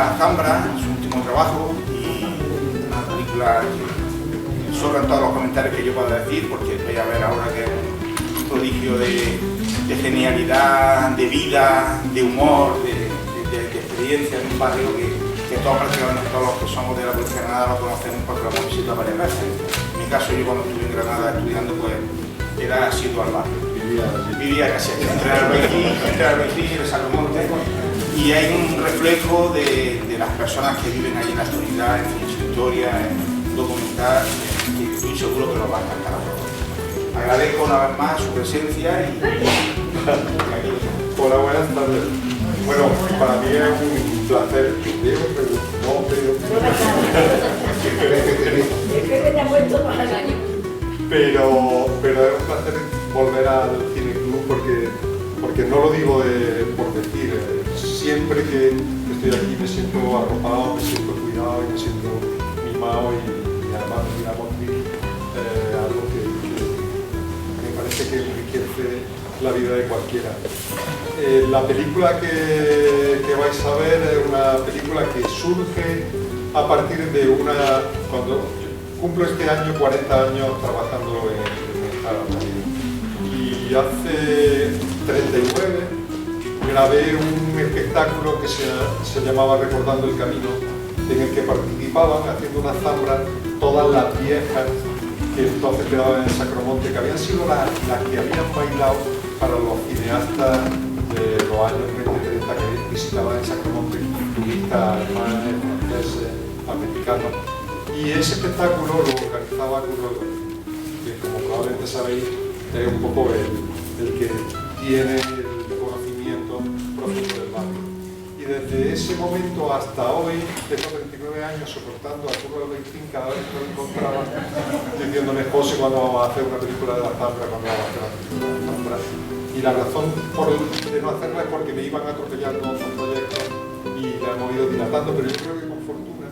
La Alhambra, su último trabajo, y una película que sobran todos los comentarios que yo pueda decir, porque vais a ver ahora que es un prodigio de genialidad, de vida, de humor, de experiencia en un barrio que todos prácticamente todos los que somos de la provincia de Granada lo conocemos porque lo hemos visitado varias veces. En mi caso, yo cuando estuve en Granada estudiando, pues era asiduo al barrio. Vivía casi aquí, entre Albaicín y el Sacromonte, y hay un reflejo de las personas que viven allí en la actualidad, en su historia, en documental, que estoy seguro que lo va a encantar a todos. Agradezco una vez más su presencia y hola, buenas tardes. Bueno, para mí es un placer. Diego, pero no, pero es un placer volver al Cine Club porque no lo digo por decir. Siempre que estoy aquí me siento arropado, me siento cuidado y me siento mimado y además miramos algo que me parece que enriquece la vida de cualquiera. La película que vais a ver es una película que surge a partir de cuando cumplo este año 40 años trabajando en esta radio. Y hace 39 grabé un espectáculo que se llamaba Recordando el Camino, en el que participaban haciendo una zambra todas las viejas que entonces quedaban en Sacromonte, que habían sido las que habían bailado para los cineastas de los años 20-30 que visitaban en Sacromonte, turistas alemanes, franceses, americanos. Y ese espectáculo lo organizaba Curro, que como probablemente sabéis es un poco el que tiene el conocimiento profundo del barrio. Y desde ese momento hasta hoy, tengo 39 años soportando a Curro cada vez que lo encontraba, diciéndome: José, ¿cuándo vamos a hacer una película de la Zambra? ¿Cuándo vamos a hacer una película de la Zambra? Y la razón de no hacerla es porque me iban atropellando otros proyectos y la hemos ido dilatando, pero yo creo que con fortuna,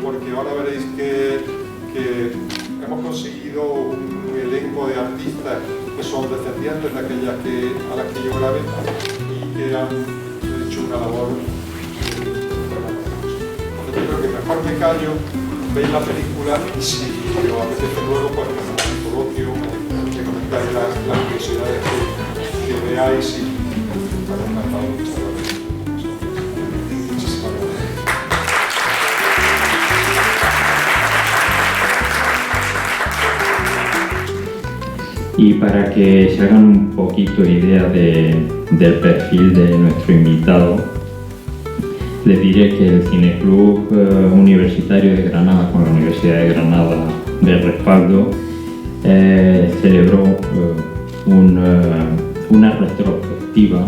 porque ahora veréis que hemos conseguido un elenco de artistas que son descendientes de aquellas a las que yo grabé y que han hecho una labor. Entonces yo creo que mejor me callo, veis la película y si os apetece luego, pues me coloquio, me comentáis las curiosidades que veáis y estaré encantado de estar aquí. Muchísimas gracias. Y para que se hagan un poquito idea del perfil de nuestro invitado, les diré que el Cineclub Universitario de Granada, con la Universidad de Granada de respaldo, celebró una retrospectiva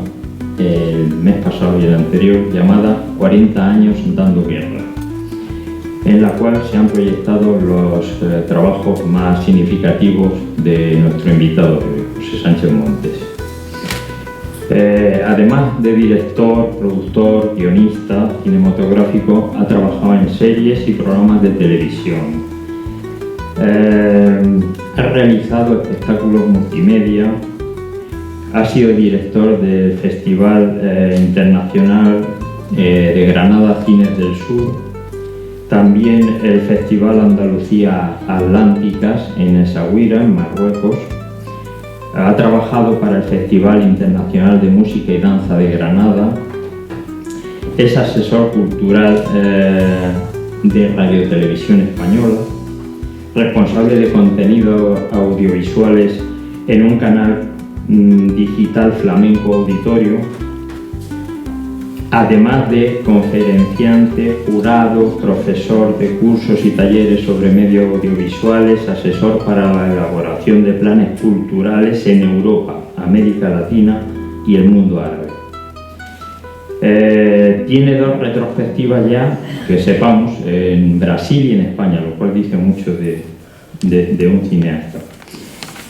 el mes pasado y el anterior llamada 40 años dando guerra, en la cual se han proyectado los trabajos más significativos de nuestro invitado, José Sánchez Montes. Además de director, productor, guionista cinematográfico, ha trabajado en series y programas de televisión. Ha realizado espectáculos multimedia, ha sido director del Festival Internacional de Granada Cines del Sur, también el Festival Andalucía Atlánticas en Essaouira, en Marruecos. Ha trabajado para el Festival Internacional de Música y Danza de Granada. Es asesor cultural de Radio Televisión Española, responsable de contenidos audiovisuales en un canal digital Flamenco Auditorio, además de conferenciante, jurado, profesor de cursos y talleres sobre medios audiovisuales, asesor para la elaboración de planes culturales en Europa, América Latina y el mundo árabe. Tiene 2 retrospectivas ya, que sepamos, en Brasil y en España, lo cual dice mucho de un cineasta.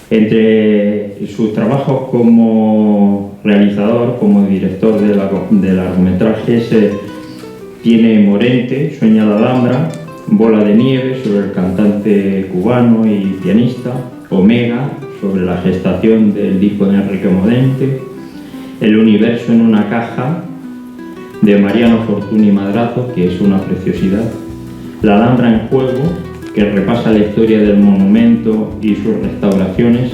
Entre sus trabajos como realizador, como director de largometrajes, tiene Morente, Sueña la Alhambra, Bola de Nieve, sobre el cantante cubano y pianista, Omega, sobre la gestación del disco de Enrique Morente, El universo en una caja, de Mariano Fortuny Madrazo, que es una preciosidad. La Alhambra en juego, que repasa la historia del monumento y sus restauraciones.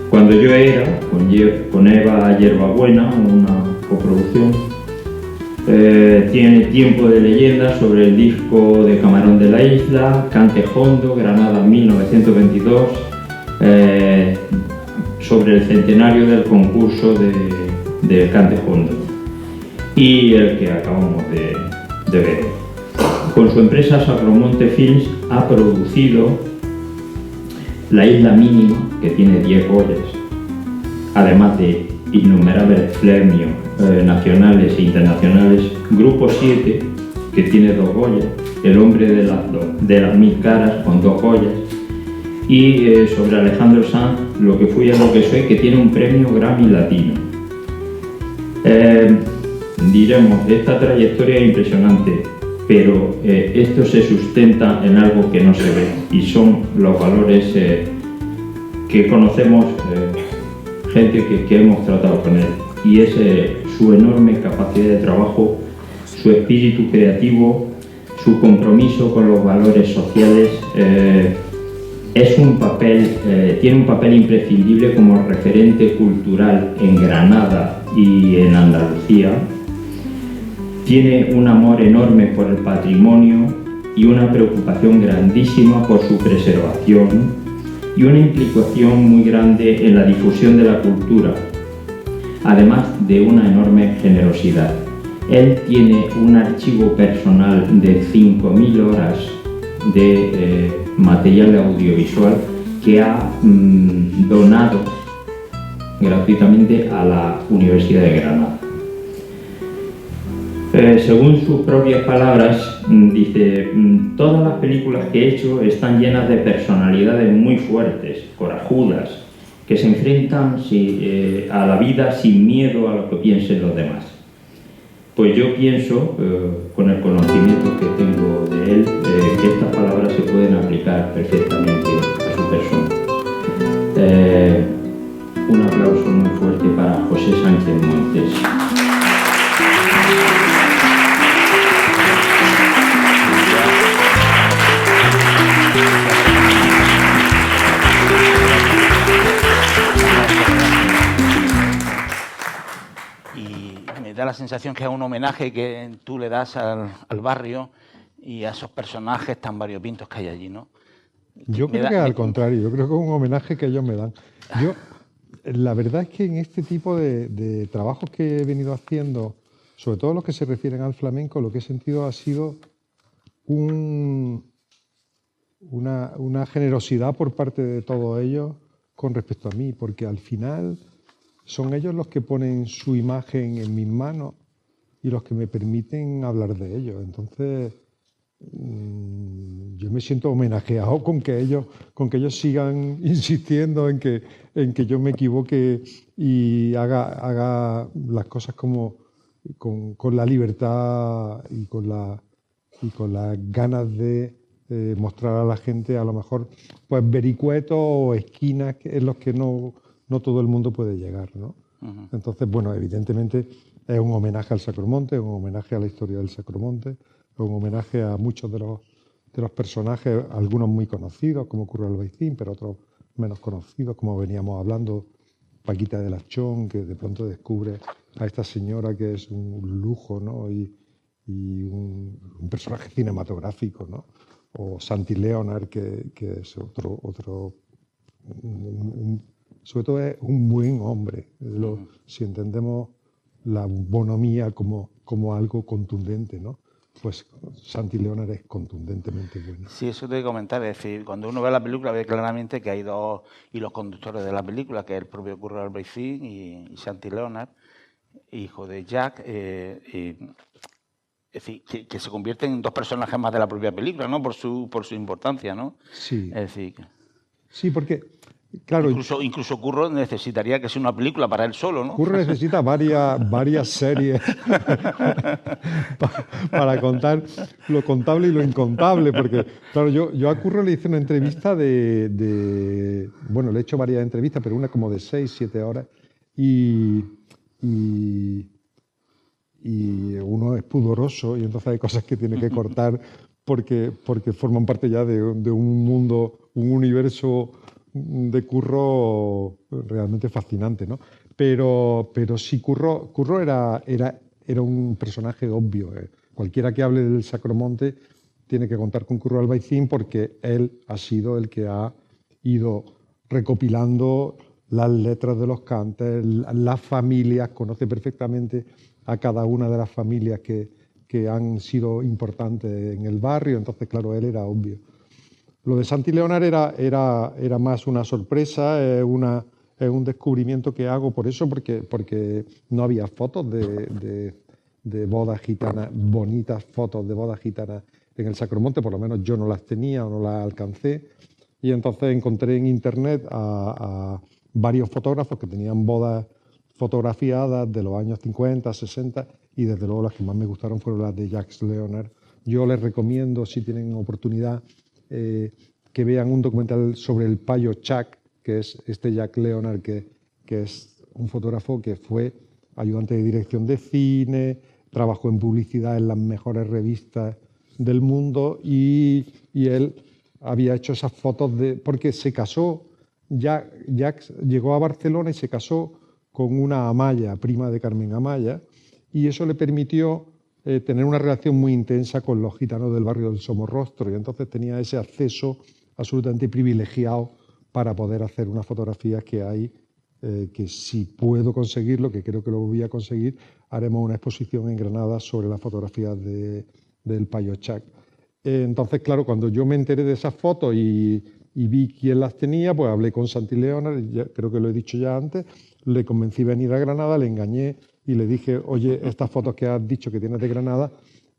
Cuando yo era, con Eva Yerbabuena, una coproducción. Tiene Tiempo de leyenda sobre el disco de Camarón de la Isla, Cante Hondo, Granada 1922, sobre el centenario del concurso de Cante Hondo, y el que acabamos de ver. Con su empresa Sacromonte Films ha producido La Isla Mínima, que tiene 10 Goyas, además de innumerables premios nacionales e internacionales. Grupo 7, que tiene 2 Goyas, El hombre de las 1000 caras, con 2 Goyas, y sobre Alejandro Sanz, Lo que fui es lo que soy, que tiene un premio Grammy Latino. Diremos, esta trayectoria es impresionante, pero esto se sustenta en algo que no se ve, y son los valores que conocemos, gente que hemos tratado con él, y es su enorme capacidad de trabajo, su espíritu creativo, su compromiso con los valores sociales. Tiene un papel imprescindible como referente cultural en Granada y en Andalucía. Tiene un amor enorme por el patrimonio y una preocupación grandísima por su preservación, y una implicación muy grande en la difusión de la cultura, además de una enorme generosidad. Él tiene un archivo personal de 5.000 horas de material audiovisual que ha donado gratuitamente a la Universidad de Granada. Según sus propias palabras, dice: todas las películas que he hecho están llenas de personalidades muy fuertes, corajudas, que se enfrentan a la vida sin miedo a lo que piensen los demás. Pues yo pienso, con el conocimiento que tengo de él, que estas palabras se pueden aplicar perfectamente a su persona. Un aplauso muy fuerte para José Sánchez Montes. Me da la sensación que es un homenaje que tú le das al barrio y a esos personajes tan variopintos que hay allí, ¿no? Yo creo que al contrario, yo creo que es un homenaje que ellos me dan. La verdad es que en este tipo de trabajos que he venido haciendo, sobre todo los que se refieren al flamenco, lo que he sentido ha sido una generosidad por parte de todos ellos con respecto a mí, porque al final son ellos los que ponen su imagen en mis manos y los que me permiten hablar de ellos. Entonces, yo me siento homenajeado con que ellos sigan insistiendo en que yo me equivoque y haga las cosas con la libertad y con las ganas de mostrar a la gente, a lo mejor, pues vericuetos o esquinas en los que no todo el mundo puede llegar, ¿no? Uh-huh. Entonces, bueno, evidentemente es un homenaje al Sacromonte, es un homenaje a la historia del Sacromonte, es un homenaje a muchos de los personajes, algunos muy conocidos, como Curro Albaicín, pero otros menos conocidos, como veníamos hablando, Paquita de Lachón, que de pronto descubre a esta señora que es un lujo, ¿no? Y un personaje cinematográfico, ¿no? O Santi Leonard, que es otro sobre todo es un buen hombre. Si entendemos la bonomía como algo contundente, ¿no? Pues Santi Leonard es contundentemente bueno. Sí, eso te voy a comentar. Es decir, cuando uno ve la película ve claramente que hay dos hilos conductores de la película, que es el propio Curro Albaicín y Santi Leonard, hijo de Jack. Es decir, que se convierten en dos personajes más de la propia película, ¿no? Por su importancia, ¿no? Sí. Es decir, sí, porque claro, incluso Curro necesitaría que sea una película para él solo, ¿no? Curro necesita varias series para contar lo contable y lo incontable, porque claro, yo a Curro le hice una entrevista bueno, le he hecho varias entrevistas, pero una como de 6-7 horas, y y uno es pudoroso y entonces hay cosas que tiene que cortar porque forman parte ya de un mundo, un universo de Curro realmente fascinante, ¿no? Pero sí, Curro era un personaje obvio. Cualquiera que hable del Sacromonte tiene que contar con Curro Albaicín porque él ha sido el que ha ido recopilando las letras de los cantes, las familias, conoce perfectamente a cada una de las familias que han sido importantes en el barrio, entonces claro, él era obvio. Lo de Santi Leonard era más una sorpresa, es un descubrimiento que hago por eso, porque no había fotos de bodas gitanas, bonitas fotos de bodas gitanas en el Sacromonte, por lo menos yo no las tenía o no las alcancé, y entonces encontré en internet a varios fotógrafos que tenían bodas fotografiadas de los años 50, 60, y desde luego las que más me gustaron fueron las de Jacques Leonard. Yo les recomiendo, si tienen oportunidad, que vean un documental sobre el payo Chuck, que es este Jacques Leonard, que es un fotógrafo que fue ayudante de dirección de cine, trabajó en publicidad en las mejores revistas del mundo y él había hecho esas fotos porque se casó, Jacques llegó a Barcelona y se casó con una Amaya, prima de Carmen Amaya, y eso le permitió tener una relación muy intensa con los gitanos del barrio del Somorrostro, y entonces tenía ese acceso absolutamente privilegiado para poder hacer unas fotografías que hay, que si puedo conseguirlo, que creo que lo voy a conseguir, haremos una exposición en Granada sobre las fotografías del payo Chuck. Entonces, claro, cuando yo me enteré de esas fotos y vi quién las tenía, pues hablé con Santi Leonard, creo que lo he dicho ya antes, le convencí a venir a Granada, le engañé y le dije, oye, estas fotos que has dicho que tienes de Granada,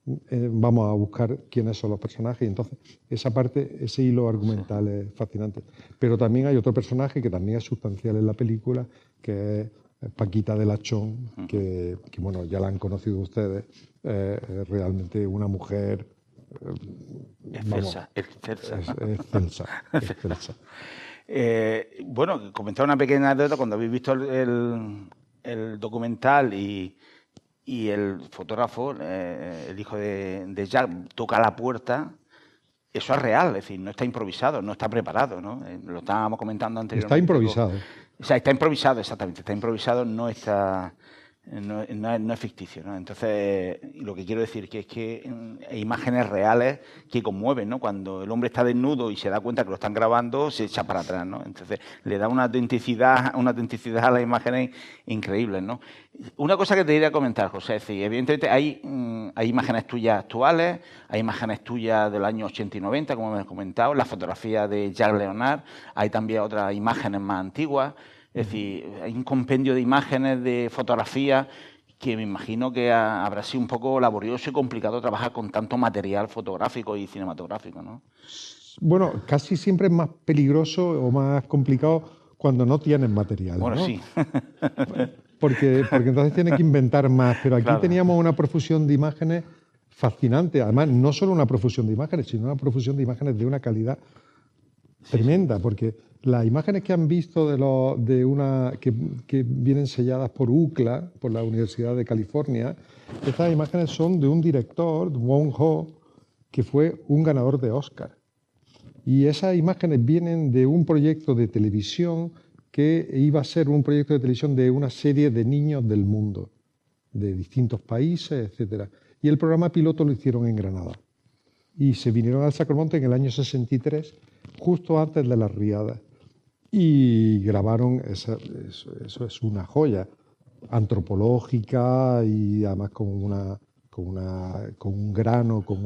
vamos a buscar quiénes son los personajes. Y entonces esa parte, ese hilo argumental es fascinante. Pero también hay otro personaje que también es sustancial en la película, que es Paquita de Lachón, que bueno, ya la han conocido ustedes, es realmente una mujer... excelsa. Bueno, comentar una pequeña anécdota. Cuando habéis visto el documental y el fotógrafo, el hijo de Jack, toca la puerta, eso es real, es decir, no está improvisado, no está preparado, ¿no? Lo estábamos comentando anteriormente. Está improvisado. O sea, está improvisado, exactamente, está improvisado, no es ficticio, ¿no? Entonces, lo que quiero decir es que hay imágenes reales que conmueven, ¿no? Cuando el hombre está desnudo y se da cuenta que lo están grabando, se echa para atrás, ¿no? Entonces, le da una autenticidad a las imágenes increíbles, ¿no? Una cosa que te quería comentar, José, es decir, evidentemente hay imágenes tuyas actuales, hay imágenes tuyas del año 80 y 90, como me has comentado, las fotografías de Jacques Leonard, hay también otras imágenes más antiguas. Es decir, hay un compendio de imágenes, de fotografías, que me imagino que habrá sido un poco laborioso y complicado trabajar con tanto material fotográfico y cinematográfico, ¿no? Bueno, casi siempre es más peligroso o más complicado cuando no tienes material, bueno, ¿no? Sí. porque entonces tienes que inventar más. Pero aquí claro. Teníamos una profusión de imágenes fascinante. Además, no solo una profusión de imágenes, sino una profusión de imágenes de una calidad tremenda, porque las imágenes que han visto que vienen selladas por UCLA, por la Universidad de California, estas imágenes son de un director, Wong Ho, que fue un ganador de Oscar. Y esas imágenes vienen de un proyecto de televisión que iba a ser un proyecto de televisión de una serie de niños del mundo, de distintos países, etc. Y el programa piloto lo hicieron en Granada. Y se vinieron al Sacromonte en el año 63, justo antes de las riadas. Y grabaron, eso es una joya antropológica y además con un grano, con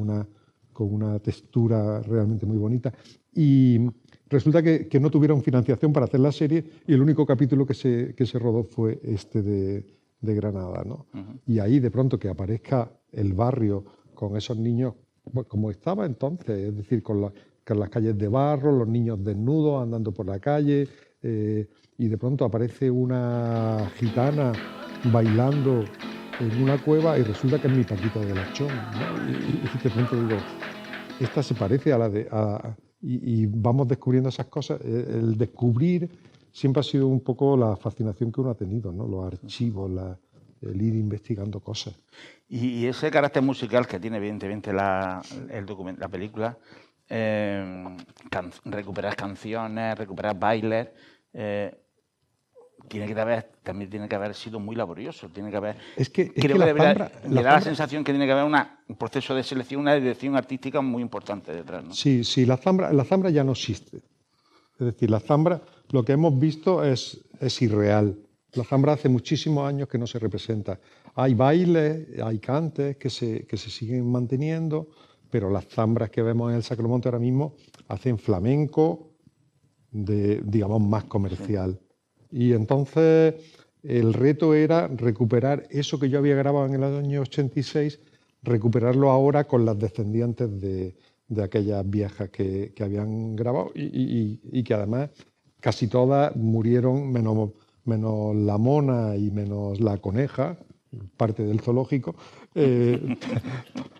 una textura realmente muy bonita. Y resulta que no tuvieron financiación para hacer la serie y el único capítulo que se rodó fue este de Granada, ¿no? Uh-huh. Y ahí de pronto que aparezca el barrio con esos niños, como estaba entonces, es decir, con las calles de barro, los niños desnudos andando por la calle, y de pronto aparece una gitana bailando en una cueva y resulta que es mi Paquita de Lachón, ¿no? Y de pronto digo, esta se parece a la de... y vamos descubriendo esas cosas. El descubrir siempre ha sido un poco la fascinación que uno ha tenido, ¿no? Los archivos, el ir investigando cosas. Y ese carácter musical que tiene evidentemente la película, recuperar canciones, recuperar bailes, también tiene que haber sido muy laborioso. Tiene que haber, me da la sensación que tiene que haber un proceso de selección, una dirección artística muy importante detrás, ¿no? Sí, la Zambra ya no existe. Es decir, la Zambra, lo que hemos visto es irreal. La Zambra hace muchísimos años que no se representa. Hay bailes, hay cantes que se siguen manteniendo, pero las Zambras que vemos en el Sacromonte ahora mismo hacen flamenco, digamos, más comercial. Y entonces el reto era recuperar eso que yo había grabado en el año 86, recuperarlo ahora con las descendientes de aquellas viejas que habían grabado y que además casi todas murieron, menos la mona y menos la coneja, parte del zoológico.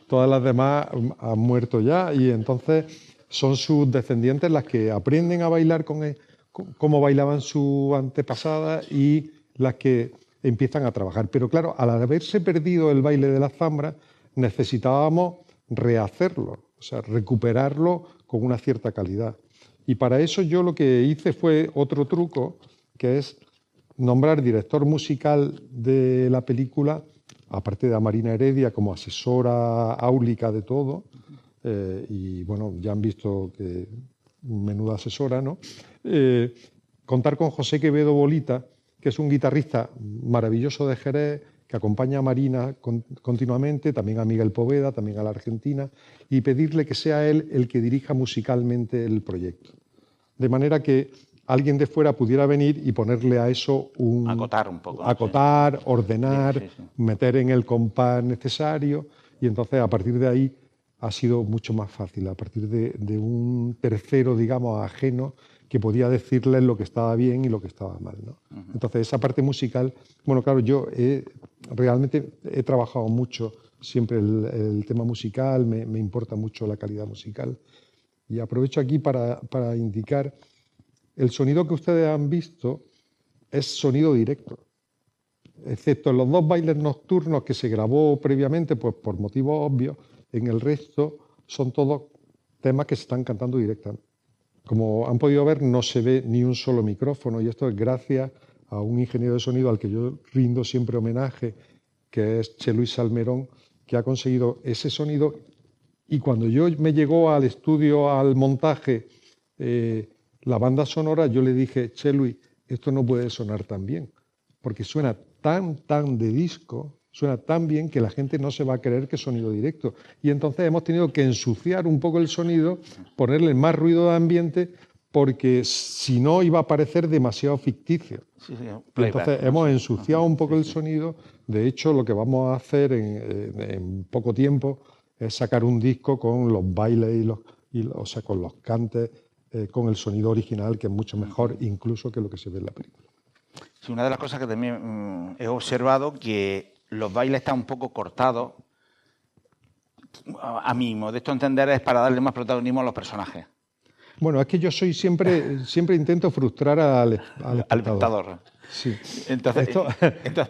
Todas las demás han muerto ya y entonces son sus descendientes las que aprenden a bailar como bailaban sus antepasadas y las que empiezan a trabajar. Pero claro, al haberse perdido el baile de la Zambra, necesitábamos rehacerlo, o sea, recuperarlo con una cierta calidad. Y para eso yo lo que hice fue otro truco, que es nombrar director musical de la película, aparte de a Marina Heredia como asesora áulica de todo, y bueno, ya han visto que menuda asesora, ¿no? Contar con José Quevedo Bolita, que es un guitarrista maravilloso de Jerez, que acompaña a Marina continuamente, también a Miguel Poveda, también a la Argentina, y pedirle que sea él el que dirija musicalmente el proyecto. De manera que alguien de fuera pudiera venir y ponerle a eso acotar un poco. Acotar, ordenar, meter en el compás necesario, y entonces a partir de ahí ha sido mucho más fácil, a partir de un tercero, digamos, ajeno, que podía decirles lo que estaba bien y lo que estaba mal, ¿no? Entonces, esa parte musical, bueno, claro, yo realmente he trabajado mucho siempre el tema musical, me importa mucho la calidad musical, y aprovecho aquí para indicar, el sonido que ustedes han visto es sonido directo, excepto en los dos bailes nocturnos que se grabó previamente, pues por motivos obvios. En el resto son todos temas que se están cantando directamente. Como han podido ver, no se ve ni un solo micrófono, y esto es gracias a un ingeniero de sonido al que yo rindo siempre homenaje, que es Che Luis Salmerón, que ha conseguido ese sonido. Y cuando yo me llegó al estudio, al montaje, la banda sonora, yo le dije, Che Luis, esto no puede sonar tan bien, porque suena tan de disco, suena tan bien que la gente no se va a creer que es sonido directo. Y entonces hemos tenido que ensuciar un poco el sonido, ponerle más ruido de ambiente, porque si no iba a parecer demasiado ficticio. Entonces hemos ensuciado un poco el sonido. De hecho, lo que vamos a hacer en poco tiempo es sacar un disco con los bailes o sea, con los cantes, con el sonido original, que es mucho mejor incluso que lo que se ve en la película. Sí, una de las cosas que también he observado, que los bailes están un poco cortados, a mi modesto entender, es para darle más protagonismo a los personajes. Bueno, es que yo siempre intento frustrar al espectador. Sí. Entonces,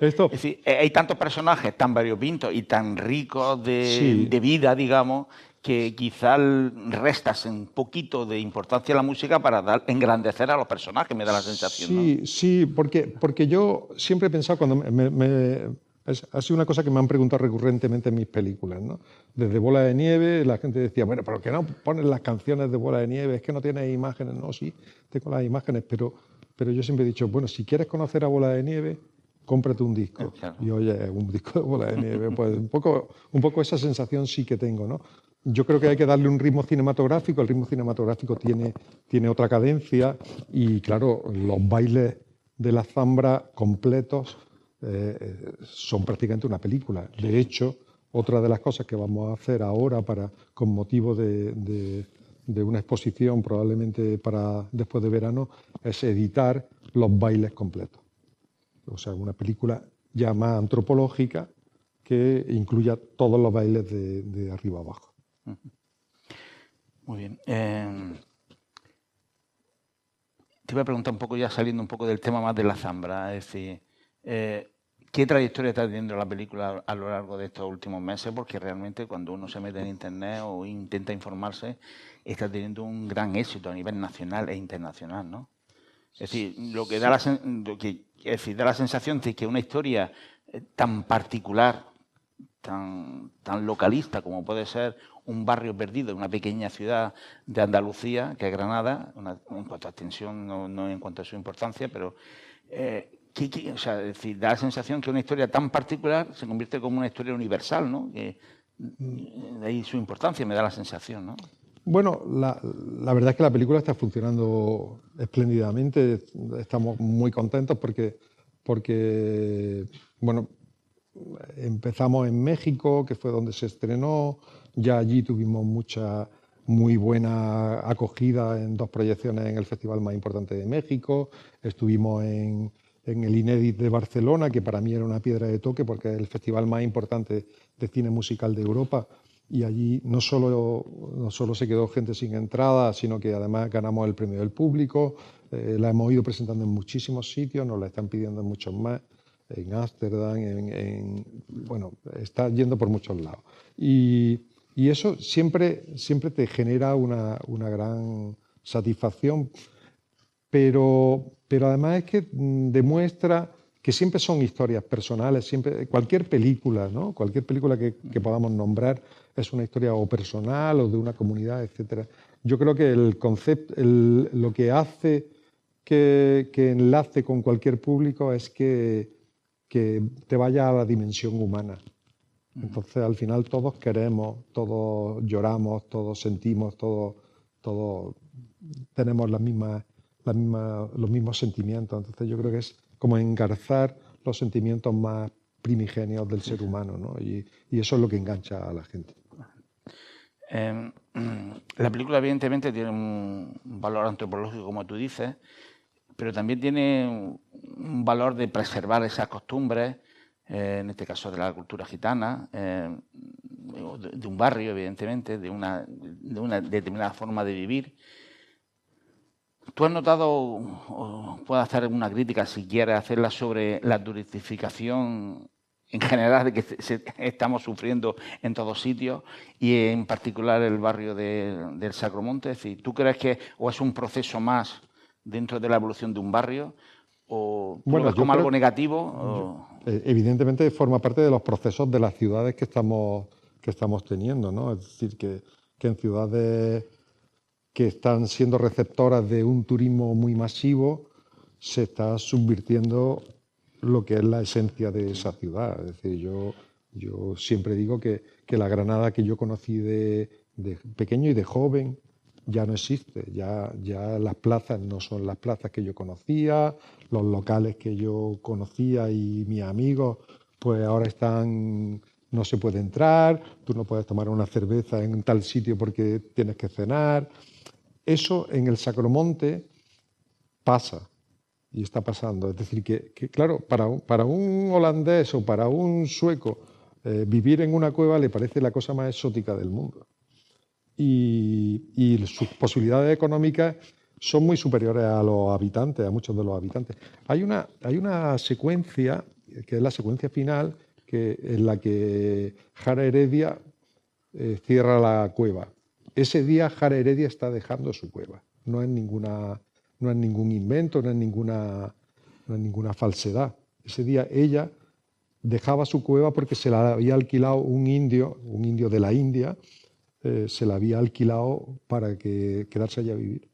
es decir, hay tantos personajes tan variopintos y tan ricos de vida, digamos, que quizás restas un poquito de importancia a la música para engrandecer a los personajes, me da la sensación. Sí, ¿no? Sí, porque yo siempre he pensado, cuando ha sido una cosa que me han preguntado recurrentemente en mis películas, ¿no? Desde Bola de Nieve, la gente decía, bueno, ¿pero qué no pones las canciones de Bola de Nieve? Es que no tienes imágenes. No, sí, tengo las imágenes, pero yo siempre he dicho, bueno, si quieres conocer a Bola de Nieve, cómprate un disco. Claro. Y oye, un disco de Bola de Nieve, pues un poco esa sensación sí que tengo, ¿no? Yo creo que hay que darle un ritmo cinematográfico, el ritmo cinematográfico tiene otra cadencia, y claro, los bailes de la Zambra completos son prácticamente una película. De hecho, otra de las cosas que vamos a hacer ahora con motivo de una exposición, probablemente para después de verano, es editar los bailes completos. O sea, una película ya más antropológica que incluya todos los bailes de arriba abajo. Muy bien. Te iba a preguntar un poco, ya saliendo un poco del tema más de la Zambra, es decir, ¿Qué trayectoria está teniendo la película a lo largo de estos últimos meses? Porque realmente cuando uno se mete en internet o intenta informarse, está teniendo un gran éxito a nivel nacional e internacional, ¿no? Es decir, lo que da da la sensación de que una historia tan particular, tan localista como puede ser un barrio perdido en una pequeña ciudad de Andalucía, que es Granada, en cuanto a extensión, no en cuanto a su importancia, pero o sea, es decir, da la sensación que una historia tan particular se convierte como una historia universal, ¿no? Que, de ahí su importancia, me da la sensación, ¿no? Bueno, la verdad es que la película está funcionando espléndidamente. Estamos muy contentos porque bueno, empezamos en México, que fue donde se estrenó. Ya allí tuvimos muy buena acogida en 2 proyecciones en el festival más importante de México. Estuvimos en el Inédit de Barcelona, que para mí era una piedra de toque porque es el festival más importante de cine musical de Europa. Y allí no solo se quedó gente sin entrada, sino que además ganamos el premio del público. La hemos ido presentando en muchísimos sitios, nos la están pidiendo en muchos más, en Ámsterdam, bueno, está yendo por muchos lados. Y eso siempre te genera una gran satisfacción, pero además es que demuestra que siempre son historias personales, siempre, cualquier película, ¿no? Cualquier película que podamos nombrar es una historia o personal o de una comunidad, etc. Yo creo que el concepto, lo que hace que enlace con cualquier público es que te vaya a la dimensión humana. Entonces, al final todos queremos, todos lloramos, todos sentimos, todos tenemos los mismos sentimientos. Entonces, yo creo que es como engarzar los sentimientos más primigenios del ser humano, ¿no? Y eso es lo que engancha a la gente. La película evidentemente tiene un valor antropológico, como tú dices, pero también tiene un valor de preservar esas costumbres, en este caso de la cultura gitana, de un barrio, evidentemente, de una determinada forma de vivir. ¿Tú has notado, o puedes hacer una crítica si quieres hacerla, sobre la turistificación en general de que estamos sufriendo en todos sitios y en particular el barrio del Sacromonte? Es decir, ¿tú crees que o es un proceso más dentro de la evolución de un barrio o tú lo ves como algo negativo? Evidentemente forma parte de los procesos de las ciudades que estamos teniendo, ¿no? Es decir, que en ciudades que están siendo receptoras de un turismo muy masivo se está subvirtiendo lo que es la esencia de esa ciudad. Es decir, yo siempre digo que la Granada que yo conocí de pequeño y de joven ya no existe. Ya las plazas no son las plazas que yo conocía, los locales que yo conocía y mis amigos, pues ahora no se puede entrar, tú no puedes tomar una cerveza en tal sitio porque tienes que cenar. Eso en el Sacromonte pasa. Y está pasando. Es decir, que claro, para un holandés o para un sueco, vivir en una cueva le parece la cosa más exótica del mundo. Y sus posibilidades económicas son muy superiores a los habitantes, a muchos de los habitantes. Hay una secuencia, que es la secuencia final, en la que Jara Heredia cierra la cueva. Ese día Jara Heredia está dejando su cueva. No es ningún invento, no es ninguna falsedad. Ese día ella dejaba su cueva porque se la había alquilado un indio de la India, se la había alquilado para quedarse allá a vivir.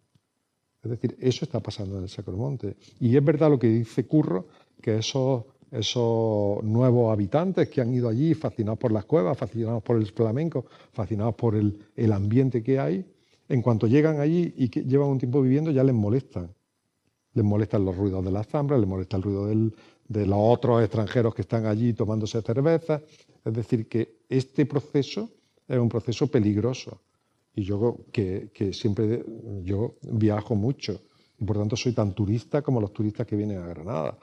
Es decir, eso está pasando en el Sacromonte. Y es verdad lo que dice Curro, que esos nuevos habitantes que han ido allí fascinados por las cuevas, fascinados por el flamenco, fascinados por el ambiente que hay, en cuanto llegan allí y que llevan un tiempo viviendo, ya les molestan. Les molestan los ruidos de las zambras, les molesta el ruido de los otros extranjeros que están allí tomándose cerveza. Es decir, que este proceso es un proceso peligroso. Y yo siempre viajo mucho. Y por tanto soy tan turista como los turistas que vienen a Granada.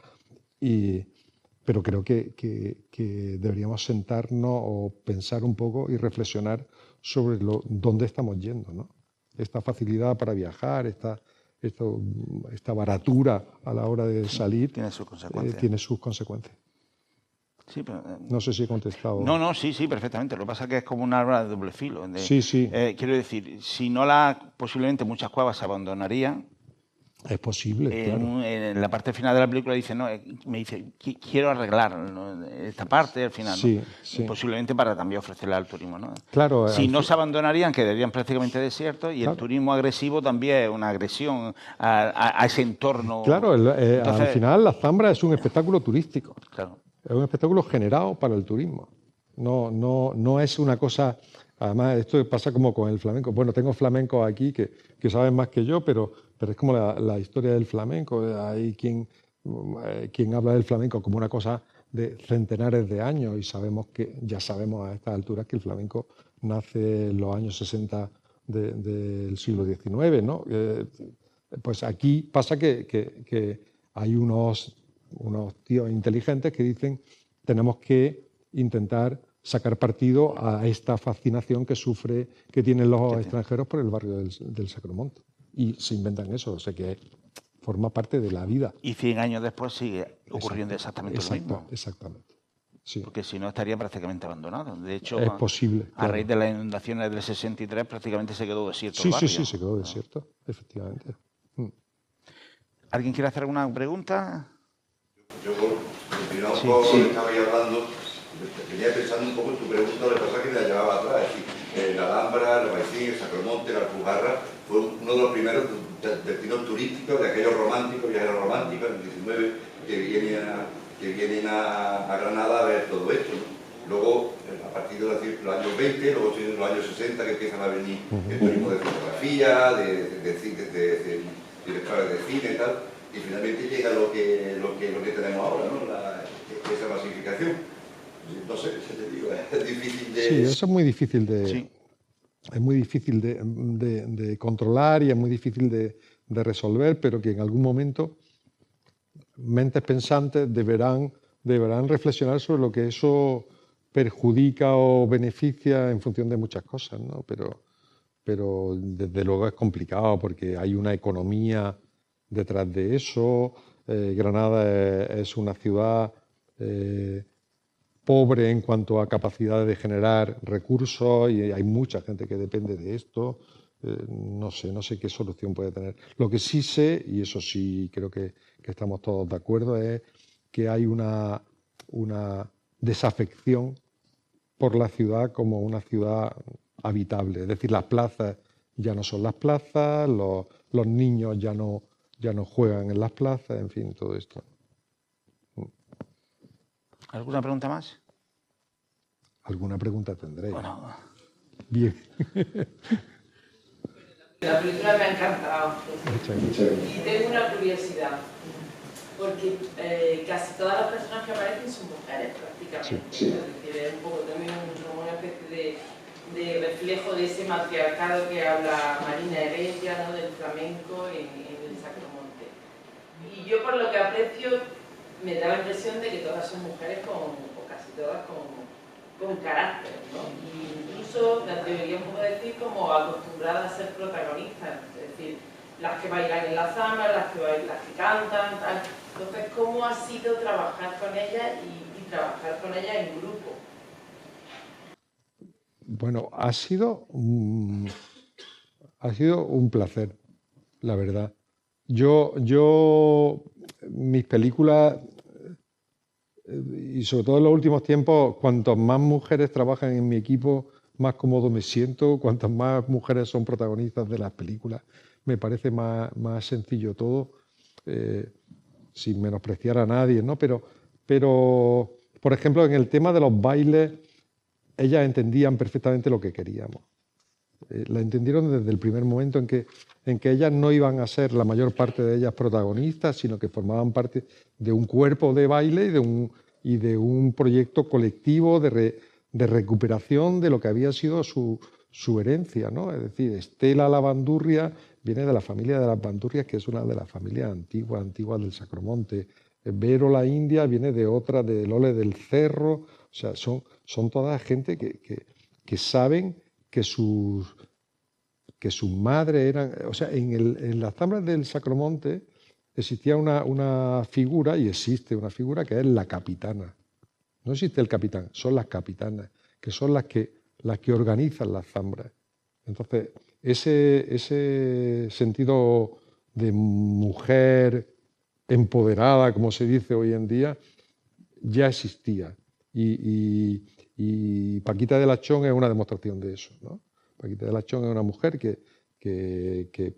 Pero creo que deberíamos sentarnos o pensar un poco y reflexionar sobre dónde estamos yendo, ¿no? Esta facilidad para viajar, esta baratura a la hora de salir, tiene sus consecuencias. Tiene sus consecuencias. Sí, pero, No sé si he contestado. No, sí, perfectamente. Lo que pasa es que es como un arma de doble filo. Sí. Quiero decir, si no posiblemente muchas cuevas se abandonarían. Es posible, claro. En la parte final de la película me dice, quiero arreglar, ¿no?, esta parte al final, Sí, ¿no? sí. Posiblemente para también ofrecerle al turismo, ¿no? Claro, si no se abandonarían, quedarían prácticamente desiertos, y claro, el turismo agresivo también es una agresión a ese entorno. Claro, Entonces, al final la Zambra es un espectáculo turístico. Claro. Es un espectáculo generado para el turismo. No es una cosa. Además, esto pasa como con el flamenco. Bueno, tengo flamencos aquí que saben más que yo, pero es como la historia del flamenco. Hay quien habla del flamenco como una cosa de centenares de años, y ya sabemos a estas alturas que el flamenco nace en los años 60 del siglo XIX, ¿no? Pues aquí pasa que hay unos tíos inteligentes que dicen: tenemos que intentar sacar partido a esta fascinación que tienen los extranjeros por el barrio del Sacromonte. Y se inventan eso, o sea que forma parte de la vida. Y 100 años después sigue ocurriendo exactamente lo mismo. Exactamente. Sí. Porque si no estaría prácticamente abandonado. De hecho, es posible, a raíz de las inundaciones del 63 prácticamente se quedó desierto. Sí, se quedó desierto, efectivamente. ¿Alguien quiere hacer alguna pregunta? Yo, continuando con lo que estabais hablando, venía pensando un poco en tu pregunta, lo que pasa es que la llevaba atrás. Es decir, la Alhambra, el Albaicín, el Sacromonte, la Alpujarra, fue uno de los primeros destinos turísticos de aquellos románticos, viajeros románticos, en el 19, que vienen a Granada a ver todo esto, ¿no? Luego, a partir de los años 20, luego en los años 60, que empiezan a venir el turismo de fotografía, de directores de cine y tal, y finalmente llega lo que tenemos ahora, ¿no? Esa masificación. No sé, te digo, es difícil de... Sí, eso es muy difícil es muy difícil de controlar, y es muy difícil de resolver, pero que en algún momento mentes pensantes deberán reflexionar sobre lo que eso perjudica o beneficia en función de muchas cosas, ¿no? Pero desde luego es complicado, porque hay una economía detrás de eso. Granada es una ciudad pobre en cuanto a capacidad de generar recursos, y hay mucha gente que depende de esto. No sé qué solución puede tener. Lo que sí sé, y eso sí creo que estamos todos de acuerdo, es que hay una desafección por la ciudad como una ciudad habitable. Es decir, las plazas ya no son las plazas, los niños ya no juegan en las plazas, en fin, todo esto. ¿Alguna pregunta más? Alguna pregunta tendré. Bueno. Bien. La película me ha encantado. Y tengo una curiosidad, porque casi todas las personas que aparecen son mujeres, prácticamente. Sí. Es decir, es un poco también como una especie de reflejo de ese matriarcado que habla Marina Heredia, ¿no?, del flamenco en el Sacromonte. Y yo, por lo que aprecio, me da la impresión de que todas son mujeres o casi todas con carácter, ¿no? Y incluso me atrevería un poco a decir como acostumbradas a ser protagonistas, es decir, las que bailan en la zambra, las que cantan, tal. Entonces, ¿cómo ha sido trabajar con ellas y trabajar con ellas en grupo? Bueno, ha sido un placer, la verdad. Mis películas, y sobre todo en los últimos tiempos, cuantas más mujeres trabajan en mi equipo, más cómodo me siento. Cuantas más mujeres son protagonistas de las películas, me parece más sencillo todo, sin menospreciar a nadie, ¿no? Pero, por ejemplo, en el tema de los bailes, ellas entendían perfectamente lo que queríamos. La entendieron desde el primer momento en que ellas no iban a ser, la mayor parte de ellas, protagonistas, sino que formaban parte de un cuerpo de baile y de un proyecto colectivo de recuperación de lo que había sido su herencia, ¿no? Es decir, Estela la Bandurria viene de la familia de las Bandurrias, que es una de las familias antiguas del Sacromonte. Vero la India viene de otra, de Lole del Cerro. O sea, son toda gente que saben que sus madres eran... O sea, en las zambras del Sacromonte existía una figura, y existe una figura, que es la capitana. No existe el capitán, son las capitanas, que son las que organizan las zambras. Entonces, ese sentido de mujer empoderada, como se dice hoy en día, ya existía. Y Paquita de Lachón es una demostración de eso, ¿no? Paquita de Lachón es una mujer que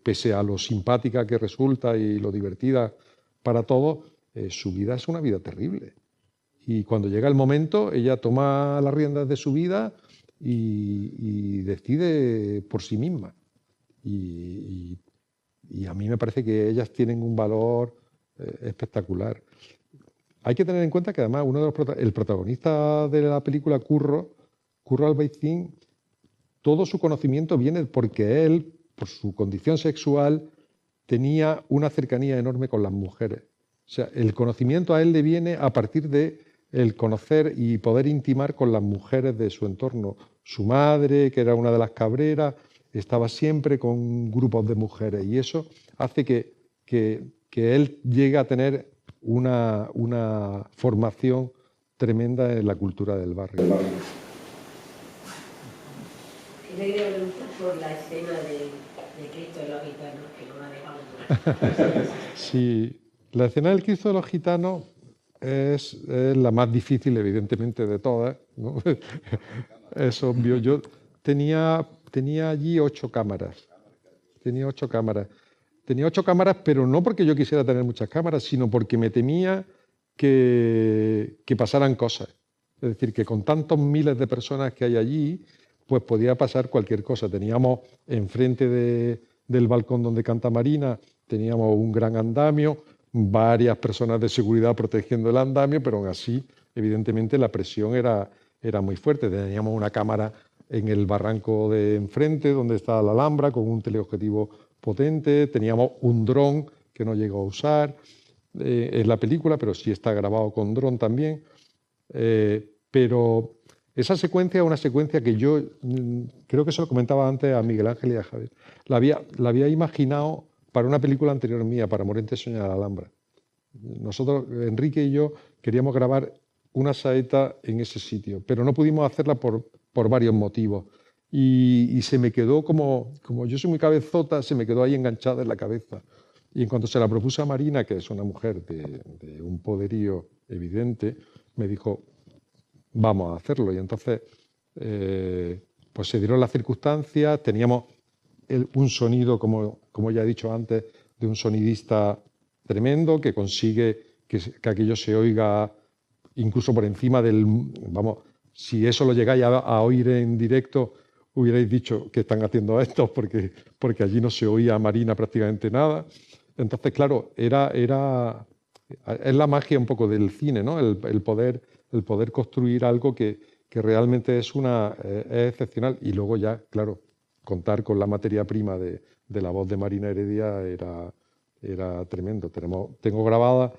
pese a lo simpática que resulta y lo divertida para todos, su vida es una vida terrible. Y cuando llega el momento, ella toma las riendas de su vida y decide por sí misma. Y a mí me parece que ellas tienen un valor espectacular. Hay que tener en cuenta que además el protagonista de la película, Curro Albaicín, todo su conocimiento viene porque él, por su condición sexual, tenía una cercanía enorme con las mujeres. O sea, el conocimiento a él le viene a partir de el conocer y poder intimar con las mujeres de su entorno. Su madre, que era una de las cabreras, estaba siempre con grupos de mujeres y eso hace que él llegue a tener una formación tremenda en la cultura del barrio. Quería preguntar por la escena de Cristo de los Gitanos, que no la dejamos. Sí, la escena del Cristo de los Gitanos es la más difícil, evidentemente, de todas, ¿no? Es obvio. Yo tenía allí 8 cámaras. Tenía 8 cámaras. Tenía 8 cámaras, pero no porque yo quisiera tener muchas cámaras, sino porque me temía que pasaran cosas. Es decir, que con tantos miles de personas que hay allí, pues podía pasar cualquier cosa. Teníamos enfrente del balcón donde canta Marina, teníamos un gran andamio, varias personas de seguridad protegiendo el andamio, pero aún así, evidentemente, la presión era muy fuerte. Teníamos una cámara en el barranco de enfrente, donde está la Alhambra, con un teleobjetivo potente. Teníamos un dron que no llegó a usar en la película, pero sí está grabado con dron también. Pero esa secuencia es una secuencia que yo creo que se lo comentaba antes a Miguel Ángel y a Javier. La había imaginado para una película anterior mía, para Morente sueña la Alhambra. Nosotros, Enrique y yo, queríamos grabar una saeta en ese sitio, pero no pudimos hacerla por varios motivos. Y se me quedó como yo soy muy cabezota, se me quedó ahí enganchada en la cabeza. Y en cuanto se la propuse a Marina, que es una mujer de un poderío evidente, me dijo, vamos a hacerlo. Y entonces, pues se dieron las circunstancias, teníamos un sonido, como ya he dicho antes, de un sonidista tremendo que consigue que aquello se oiga incluso por encima del... Vamos, si eso lo llegáis a oír en directo, hubierais dicho que están haciendo esto, porque allí no se oía a Marina prácticamente nada. Entonces, claro, es la magia un poco del cine, ¿no? El poder construir algo que realmente es excepcional. Y luego ya, claro, contar con la materia prima de la voz de Marina Heredia era tremendo. Tengo grabada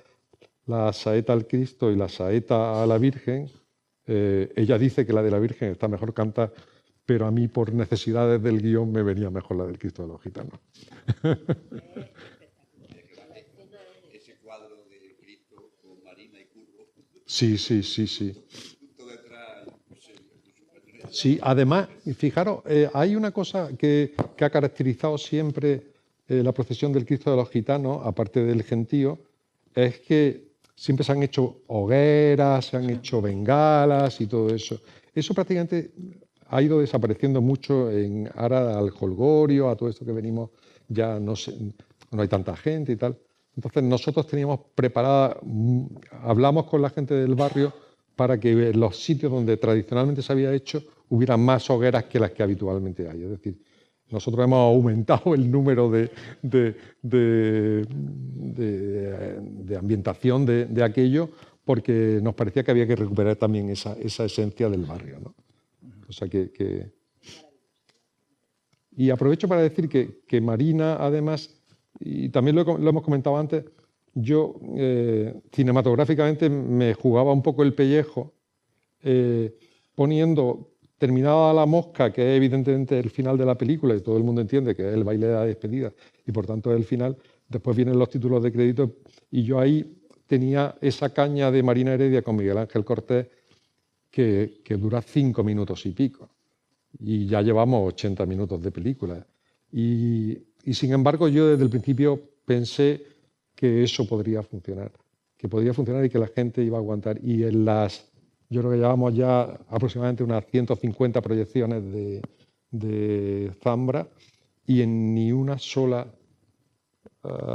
la saeta al Cristo y la saeta a la Virgen. Ella dice que la de la Virgen está mejor cantada, pero a mí por necesidades del guión me venía mejor la del Cristo de los Gitanos. Ese cuadro de Cristo con Marina y Curro. Sí. Sí, además, fijaros, hay una cosa que ha caracterizado siempre la procesión del Cristo de los Gitanos, aparte del gentío, es que siempre se han hecho hogueras, se han hecho bengalas y todo eso. Eso prácticamente ha ido desapareciendo mucho en aras al jolgorio, a todo esto que venimos, ya no hay tanta gente y tal. Entonces nosotros teníamos preparada, hablamos con la gente del barrio para que en los sitios donde tradicionalmente se había hecho hubiera más hogueras que las que habitualmente hay. Es decir, nosotros hemos aumentado el número de ambientación de aquello porque nos parecía que había que recuperar también esa esencia del barrio, ¿no? O sea Y aprovecho para decir que Marina, además, y también lo hemos comentado antes, yo cinematográficamente me jugaba un poco el pellejo poniendo, terminada la mosca, que es evidentemente el final de la película, y todo el mundo entiende que es el baile de la despedida, y por tanto es el final, después vienen los títulos de crédito, y yo ahí tenía esa caña de Marina Heredia con Miguel Ángel Cortés que dura 5 minutos y pico. Y ya llevamos 80 minutos de película. Y sin embargo, yo desde el principio pensé que eso podría funcionar, que podría funcionar y que la gente iba a aguantar. Y yo creo que llevamos ya aproximadamente unas 150 proyecciones de Zambra y en ni una sola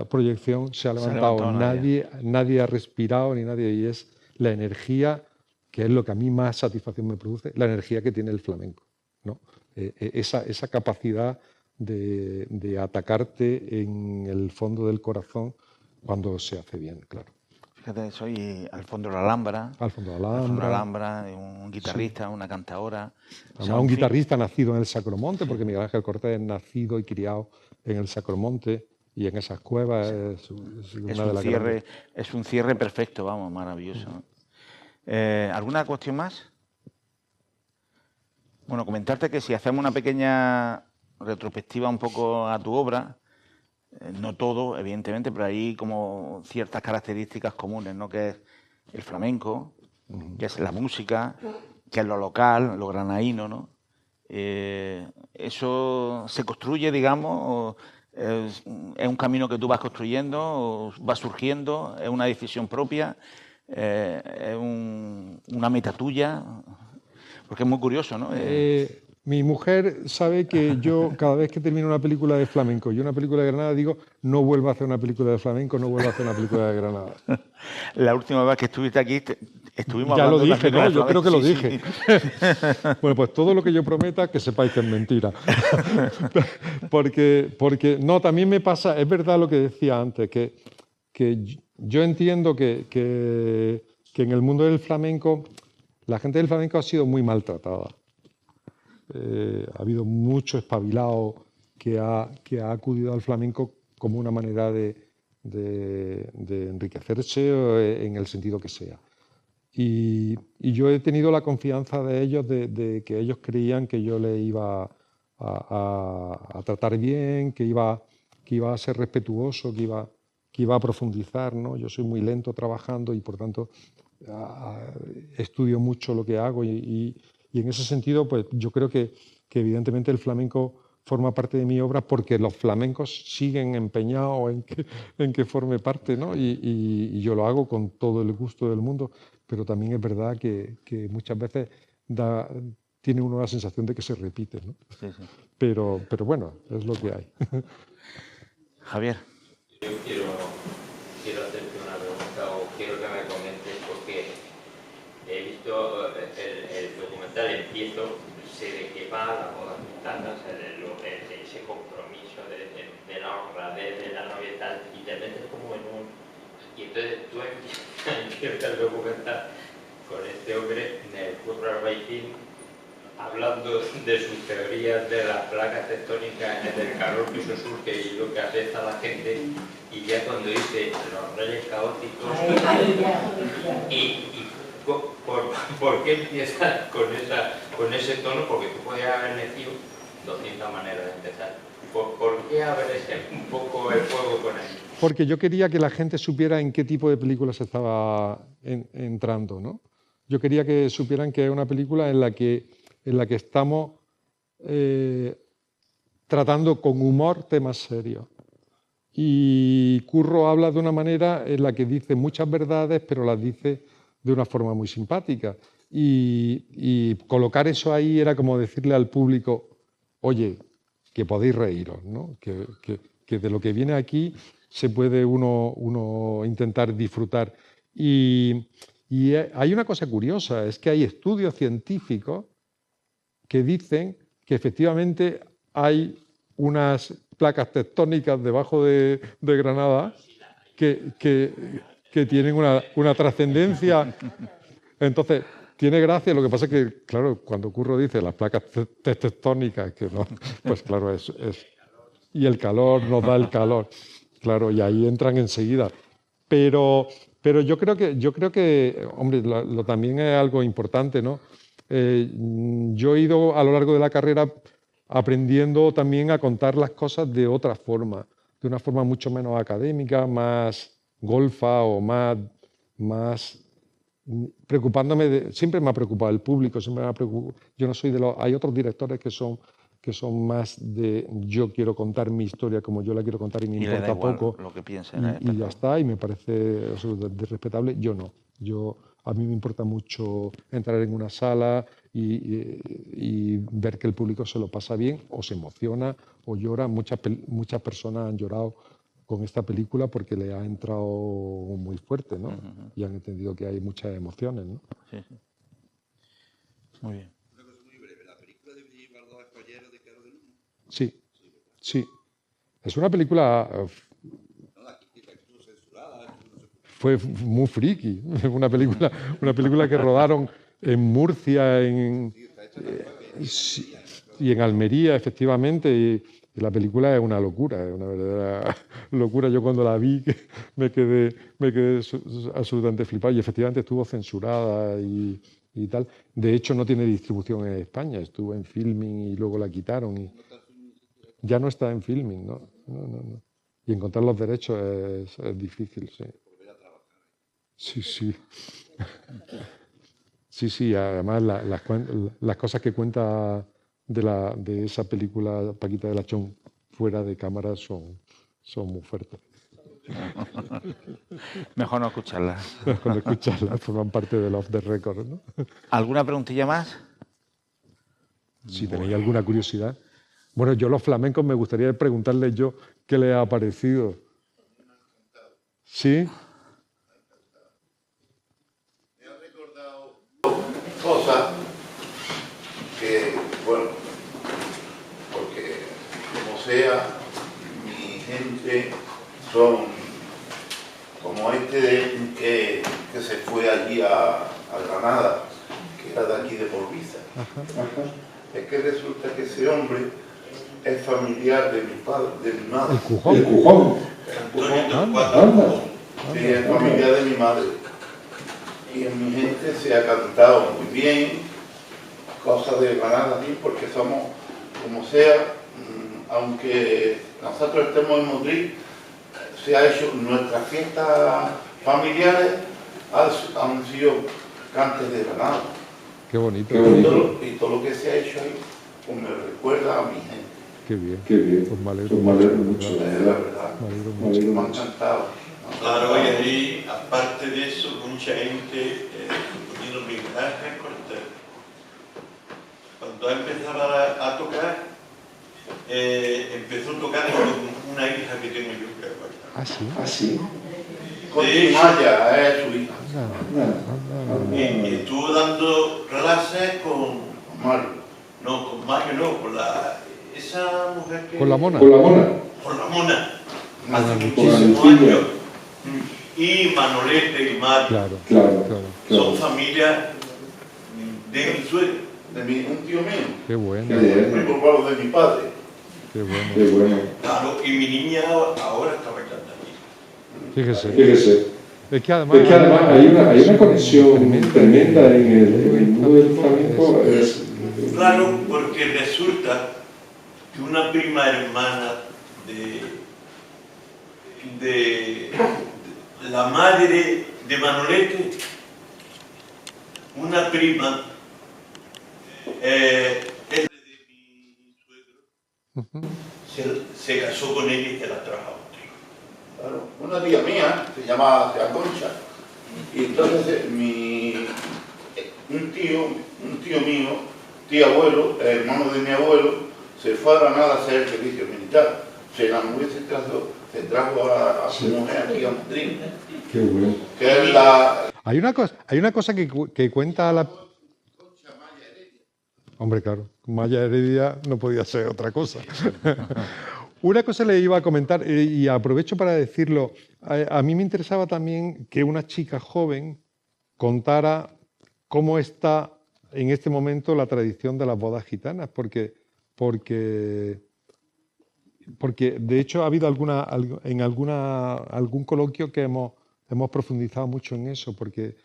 proyección se ha levantado nadie ha respirado ni nadie. Y es la energía, que es lo que a mí más satisfacción me produce, la energía que tiene el flamenco, ¿no? Esa capacidad de atacarte en el fondo del corazón cuando se hace bien, claro. Fíjate, soy Alfonso La Alhambra. Alfonso La Alhambra, un guitarrista, sí. Una cantadora. Además, un guitarrista nacido en el Sacromonte, porque Miguel Ángel Cortés es nacido y criado en el Sacromonte y en esas cuevas. Sí. Es un cierre perfecto, vamos, maravilloso. ¿Alguna cuestión más? Bueno, comentarte que si hacemos una pequeña retrospectiva un poco a tu obra, no todo, evidentemente, pero hay como ciertas características comunes, ¿no? Que es el flamenco, que es la música, que es lo local, lo granadino, ¿no? Eso se construye, digamos, es un camino que tú vas construyendo, o va surgiendo, es una decisión propia, es una meta tuya, porque es muy curioso, ¿no? Mi mujer sabe que yo, cada vez que termino una película de flamenco y una película de Granada, digo, no vuelvo a hacer una película de flamenco, no vuelvo a hacer una película de Granada. La última vez que estuviste aquí, estuvimos ya hablando lo dije, ¿no? Yo creo que lo sí, dije. Sí. Bueno, pues todo lo que yo prometa, que sepáis que es mentira. porque no, también me pasa, es verdad lo que decía antes, que yo entiendo que en el mundo del flamenco, la gente del flamenco ha sido muy maltratada. Ha habido mucho espabilado que ha acudido al flamenco como una manera de enriquecerse en el sentido que sea. Y yo he tenido la confianza de ellos, de que ellos creían que yo le iba a tratar bien, que iba a ser respetuoso, que iba a profundizar, ¿no? Yo soy muy lento trabajando y por tanto estudio mucho lo que hago y en ese sentido, pues yo creo que evidentemente el flamenco forma parte de mi obra porque los flamencos siguen empeñados en que forme parte, ¿no? Y yo lo hago con todo el gusto del mundo, pero también es verdad que muchas veces tiene uno la sensación de que se repite, ¿no? Sí, sí. Pero bueno, es lo que hay. Javier. Yo quiero hacerte una pregunta o quiero que me comentes porque he visto el documental, empiezo, sé de qué va, la boda gitana, ese compromiso de la honradez de la novia y tal, y te metes como en un... Y entonces tú empiezas el documental con este hombre, Curro Albaicín, hablando de sus teorías de las placas tectónicas, del calor que eso surge y lo que afecta a la gente, y ya cuando dice los reyes caóticos, ¿por qué empiezas con ese tono? Porque tú podías haber elegido 200 maneras de empezar. ¿Por qué abres un poco el fuego con él? Porque yo quería que la gente supiera en qué tipo de películas estaba entrando, ¿no? Yo quería que supieran que es una película en la que estamos tratando con humor temas serios. Y Curro habla de una manera en la que dice muchas verdades, pero las dice de una forma muy simpática. Y colocar eso ahí era como decirle al público, oye, que podéis reíros, ¿no? Que de lo que viene aquí se puede uno intentar disfrutar. Y hay una cosa curiosa, es que hay estudios científicos que dicen que efectivamente hay unas placas tectónicas debajo de Granada que tienen una trascendencia. Entonces, tiene gracia, lo que pasa es que, claro, cuando Curro dice las placas tectónicas, que no, pues claro, y el calor nos da el calor, claro, y ahí entran enseguida. Pero yo creo que hombre, también es algo importante, ¿no? Yo he ido a lo largo de la carrera aprendiendo también a contar las cosas de otra forma, de una forma mucho menos académica, más golfa o más preocupándome siempre me ha preocupado el público, siempre me ha preocupado. Yo no soy de los... Hay otros directores que son más de yo quiero contar mi historia como yo la quiero contar y me importa poco lo que piensen, y ya está, y me parece absolutamente respetable. Yo no. A mí me importa mucho entrar en una sala y ver que el público se lo pasa bien o se emociona o llora. Muchas personas han llorado con esta película porque le ha entrado muy fuerte, ¿no? Y han entendido que hay muchas emociones, ¿no? Sí, sí. Muy bien. Una cosa muy breve. ¿La película de Bernardo Escollero de Caro de Luna? Sí, sí. Es una película... Fue muy friki. Una película que rodaron en Murcia y en Almería, efectivamente. Y la película es una locura, es una verdadera locura. Yo cuando la vi me quedé absolutamente flipado. Y efectivamente estuvo censurada y tal. De hecho, no tiene distribución en España. Estuvo en Filming y luego la quitaron. Y ya no está en Filming, ¿no? No. Y encontrar los derechos es difícil, sí. Sí. Sí, además las cosas que cuenta de esa película Paquita de la Chón fuera de cámara son muy fuertes. Mejor no escucharlas. Mejor no escucharlas, forman parte del off the record, ¿no? ¿Alguna preguntilla más? Si tenéis alguna curiosidad. Bueno, yo los flamencos me gustaría preguntarles yo qué les ha parecido. ¿Sí? Cosas que, bueno, porque como sea, mi gente son como que se fue allí a Granada, que era de aquí de Porviza. Es que resulta que ese hombre es familiar de mi padre, de mi madre. El Cujón. Sí, es familiar de mi madre. Y en mi gente se ha cantado muy bien, cosas de Granada aquí, porque somos, como sea, aunque nosotros estemos en Madrid, se ha hecho, nuestras fiestas familiares han sido cantes de Granada. Qué bonito. Y todo lo que se ha hecho ahí, pues me recuerda a mi gente. Qué bien. Pues me alegro mucho. Es la verdad. Me ha encantado. Claro, y ahí, aparte de eso, mucha gente poniendo homenaje a Cortés. Cuando empezaba a tocar, empezó tocando con una hija que tengo yo, creo. ¿Ah, sí? Con Maya, es su hija. Y estuvo dando clases con Mario. No, con Mario no, con esa mujer que... ¿Con la Mona? Con la Mona. Hace muchísimos años. Y Manolete y Mario. Claro. Son familias de mi suegro. Un tío mío. Qué bueno. Primo hermano de mi padre. Qué bueno. Claro, y mi niña ahora está bailando aquí. Fíjese. Es que además hay una conexión tremenda en el mundo del flamenco. Claro, porque resulta que una prima hermana de la madre de Manolete, una prima, es de mi suegro, se casó con ella y se la trajo a otro. Claro, una tía mía, se llama Concha, y entonces un tío mío, tío abuelo, hermano de mi abuelo, se fue a Granada a hacer el servicio militar. La mujer se trajo a su mujer aquí a Madrid. Qué bueno. Que es la... Hay una cosa que cuenta la... Hombre, claro, Maya Heredia no podía ser otra cosa. Una cosa le iba a comentar, y aprovecho para decirlo, a mí me interesaba también que una chica joven contara cómo está en este momento la tradición de las bodas gitanas, porque de hecho ha habido algún coloquio que hemos profundizado mucho en eso, porque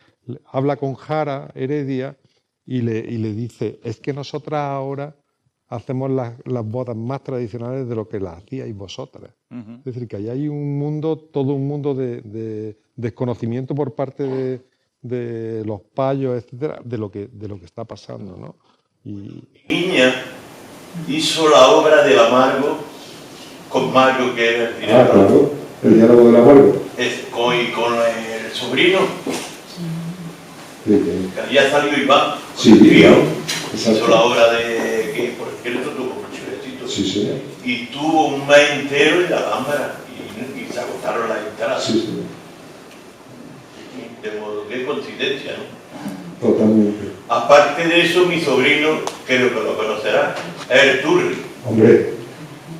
habla con Jara Heredia y le dice, es que nosotras ahora hacemos las bodas más tradicionales de lo que las hacíais vosotras. Es decir, que ahí hay todo un mundo de desconocimiento por parte de los payos, etcétera, de lo que está pasando, ¿no? Y Niña hizo la obra del Amargo con Mario, que era el director. Claro, el diálogo del Amargo. Con el sobrino, Sí, que había salido Iván, sí, tío, exacto. hizo la obra de que por escrito tuvo mucho éxito. Sí, sí. Y tuvo un mes entero en la Alhambra y se agotaron las entradas. Sí, sí. De modo que coincidencia, ¿no? Totalmente. Aparte de eso, mi sobrino, creo que lo conocerá, es el Turri. Hombre,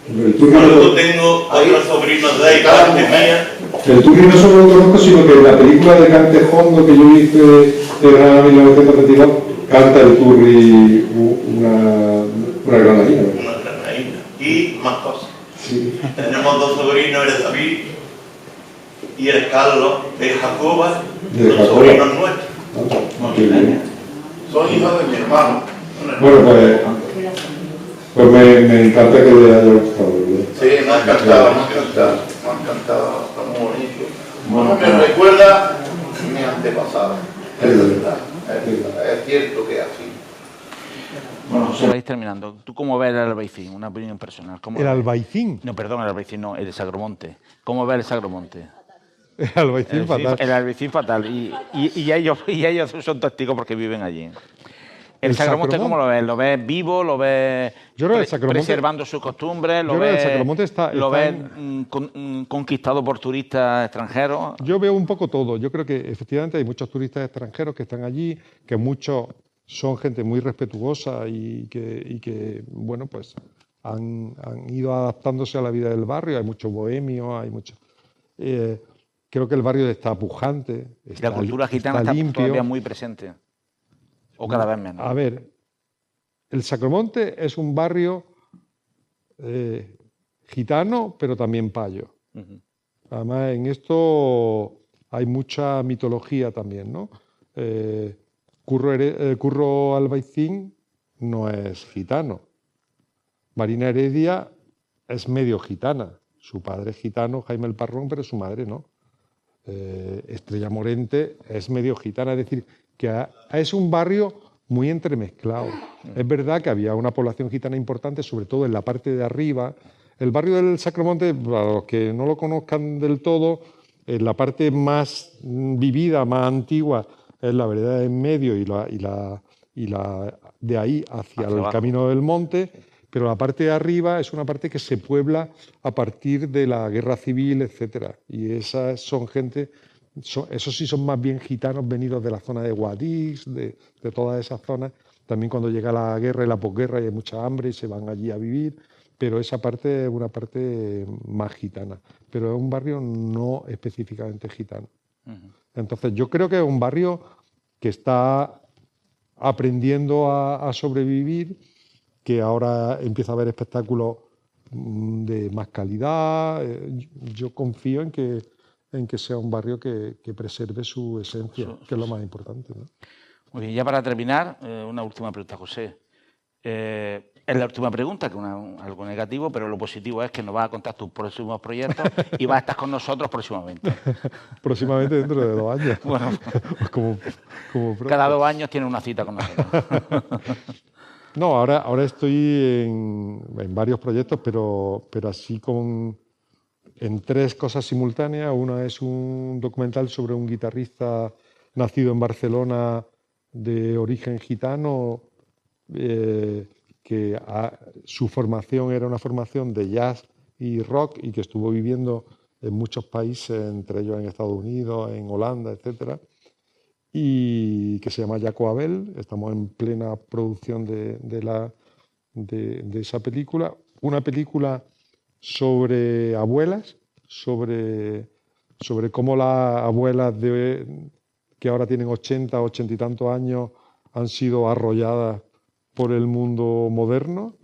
el Turri Bueno, no, yo tengo otros sobrinos de ahí, parte mía. el Turri no solo lo conozco, sino que en la película de Cantejondo que yo hice de Granada 1922, canta el Turri una granadina. Una granadina. Y más cosas. Sí. Tenemos dos sobrinos, el David y el Carlos, de Jacoba, De son Jacoba. sobrinos nuestros. Qué bien. Son hijos de mi hermano. Bueno, pues me encanta que le haya gustado. ¿verdad? Sí, me ha encantado, está muy bonito. Bueno, me recuerda mi antepasado, es verdad, es cierto que es así. Bueno, José, vais terminando. ¿Tú cómo ves el Albaicín? Una opinión personal. ¿Cómo el ves? Albaicín. No, perdón, el Albaicín no, el Sagromonte. ¿Cómo ves el Sagromonte? El Albaicín fatal. El Albaicín fatal. Y ellos son testigos porque viven allí. ¿El Sagromonte cómo lo ves? ¿Lo ves vivo? ¿Lo ves Yo creo que el Sacromonte, preservando sus costumbres? yo creo que el Sacromonte ¿Lo ves conquistado por turistas extranjeros? Yo veo un poco todo. Yo creo que efectivamente hay muchos turistas extranjeros que están allí, que muchos son gente muy respetuosa y que bueno, pues han ido adaptándose a la vida del barrio. Hay muchos bohemios, hay muchos... creo que el barrio está pujante, La cultura gitana está limpio. todavía muy presente. ¿O cada vez menos? A ver, el Sacromonte es un barrio gitano, pero también payo. Además, en esto hay mucha mitología también, ¿no? Curro Albaicín no es gitano. Marina Heredia es medio gitana. Su padre es gitano, Jaime el Parrón, pero su madre no. Estrella Morente es medio gitana, es decir, que es un barrio muy entremezclado. Es verdad que había una población gitana importante, sobre todo en la parte de arriba. El barrio del Sacromonte, para los que no lo conozcan del todo, en la parte más vivida, más antigua, es la vereda de en medio y la de ahí hacia el Camino del Monte, pero la parte de arriba es una parte que se puebla a partir de la guerra civil, etcétera. Y esas son gente... esos sí son más bien gitanos venidos de la zona de Guadix, de todas esas zonas. También cuando llega la guerra y la posguerra y hay mucha hambre y se van allí a vivir, pero esa parte es una parte más gitana. Pero es un barrio no específicamente gitano. Entonces yo creo que es un barrio que está aprendiendo a sobrevivir, que ahora empieza a haber espectáculos de más calidad. Yo confío en que sea un barrio que preserve su esencia, que es lo más importante, ¿no? Muy bien, ya para terminar, una última pregunta, José. Es la última pregunta, que es algo negativo, pero lo positivo es que nos vas a contar tus próximos proyectos y vas a estar con nosotros próximamente. Próximamente dentro de 2 años. Bueno, como cada 2 años tienes una cita con nosotros. No, ahora estoy en varios proyectos, pero así en 3 cosas simultáneas. Una es un documental sobre un guitarrista nacido en Barcelona de origen gitano, que su formación era una formación de jazz y rock y que estuvo viviendo en muchos países, entre ellos en Estados Unidos, en Holanda, etcétera, y que se llama Jaco Abel. Estamos en plena producción de esa película. Una película sobre abuelas, sobre cómo las abuelas que ahora tienen 80 y tantos años han sido arrolladas por el mundo moderno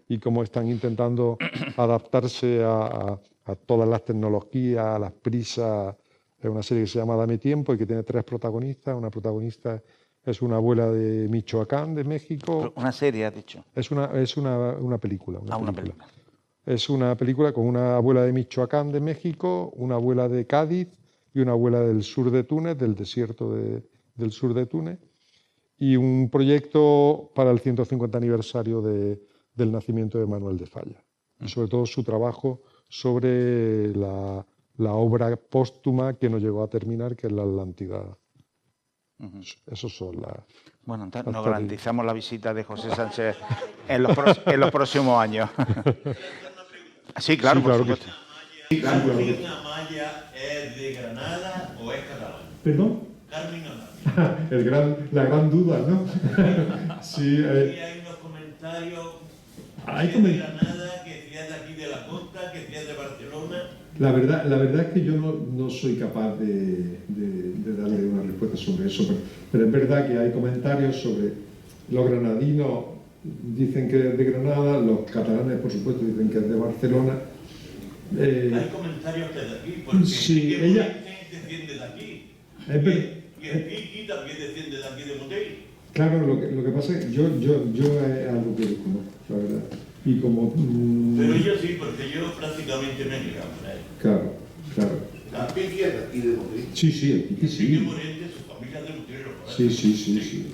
y cómo están intentando adaptarse a todas las tecnologías, a las prisas. Es una serie que se llama Dame Tiempo y que tiene 3 protagonistas. Una protagonista es una abuela de Michoacán, de México. ¿Una serie, has dicho? Es una película. Una película. Es una película con una abuela de Michoacán, de México, una abuela de Cádiz y una abuela del sur de Túnez, del desierto del sur de Túnez, y un proyecto para el 150 aniversario del nacimiento de Manuel de Falla. Y sobre todo su trabajo sobre la obra póstuma que no llegó a terminar, que es la Atlántida. Esos son las... Bueno, entonces nos garantizamos la visita de José Sánchez en los próximos años. Sí, claro, sí, claro, por supuesto. ¿Carmen Amaya es de Granada o es catalán? ¿Perdón? Carmen Amaya. La gran duda, ¿no? Sí, hay unos comentarios que es de Granada, que si es de aquí de la costa, que si es de Barcelona. La verdad es que yo no soy capaz de darle una respuesta sobre eso, pero es verdad que hay comentarios sobre los granadinos dicen que es de Granada, los catalanes por supuesto dicen que es de Barcelona. Hay comentarios que es de aquí, porque sí, ella desciende de aquí. Y el Kiki también desciende de aquí de Montell. Claro, lo que pasa es que yo es algo que desconozco, la verdad. Y como... Pero yo sí, porque yo prácticamente me he criado con él. Claro. ¿La Kiki es de aquí de Montell? Sí, el Kiki sí. De Morente, su familia de Montell. Sí.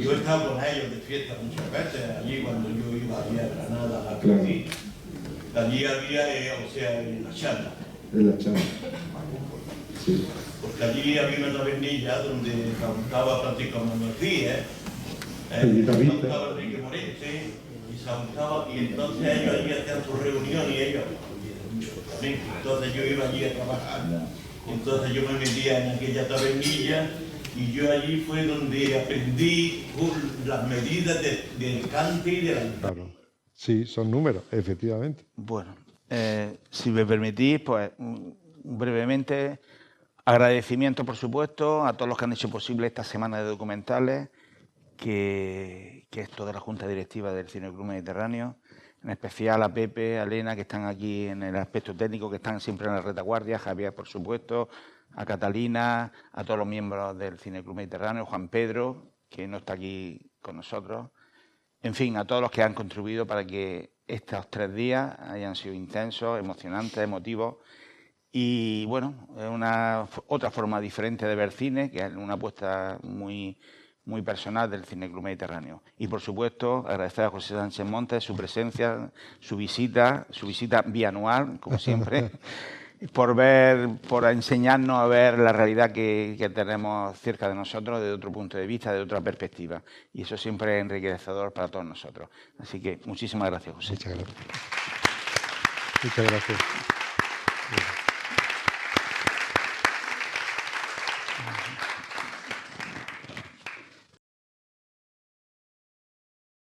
Yo he estado con ellos de fiesta muchas veces, allí cuando yo iba allí a Granada, a Claro. Kiki. Allí había, en la charla. En la charla. Sí. Porque allí había una tabernilla donde cantaba Francisco Manuel Díez, el guitarrista. cantaba Enrique Morente, y entonces ellos allí hacían su reunión y ellos mucho también. Entonces yo iba allí a trabajar, entonces yo me metía en aquella tabernilla y yo allí fue donde aprendí las medidas del cante y de la guitarra. Claro. Sí, son números, efectivamente. Bueno, si me permitís, pues brevemente, agradecimiento, por supuesto, a todos los que han hecho posible esta semana de documentales, que es toda la Junta Directiva del Cine Club Mediterráneo, en especial a Pepe, a Elena, que están aquí en el aspecto técnico, que están siempre en la retaguardia, a Javier, por supuesto, a Catalina, a todos los miembros del Cine Club Mediterráneo, Juan Pedro, que no está aquí con nosotros. En fin, a todos los que han contribuido para que estos 3 días hayan sido intensos, emocionantes, emotivos. Y bueno, es otra forma diferente de ver cine, que es una apuesta muy personal del Cine Club Mediterráneo. Y por supuesto, agradecer a José Sánchez Montes su presencia, su visita bianual, como siempre, por enseñarnos a ver la realidad que tenemos cerca de nosotros desde otro punto de vista, de otra perspectiva. Y eso siempre es enriquecedor para todos nosotros. Así que muchísimas gracias, José. Muchas gracias. Muchas gracias.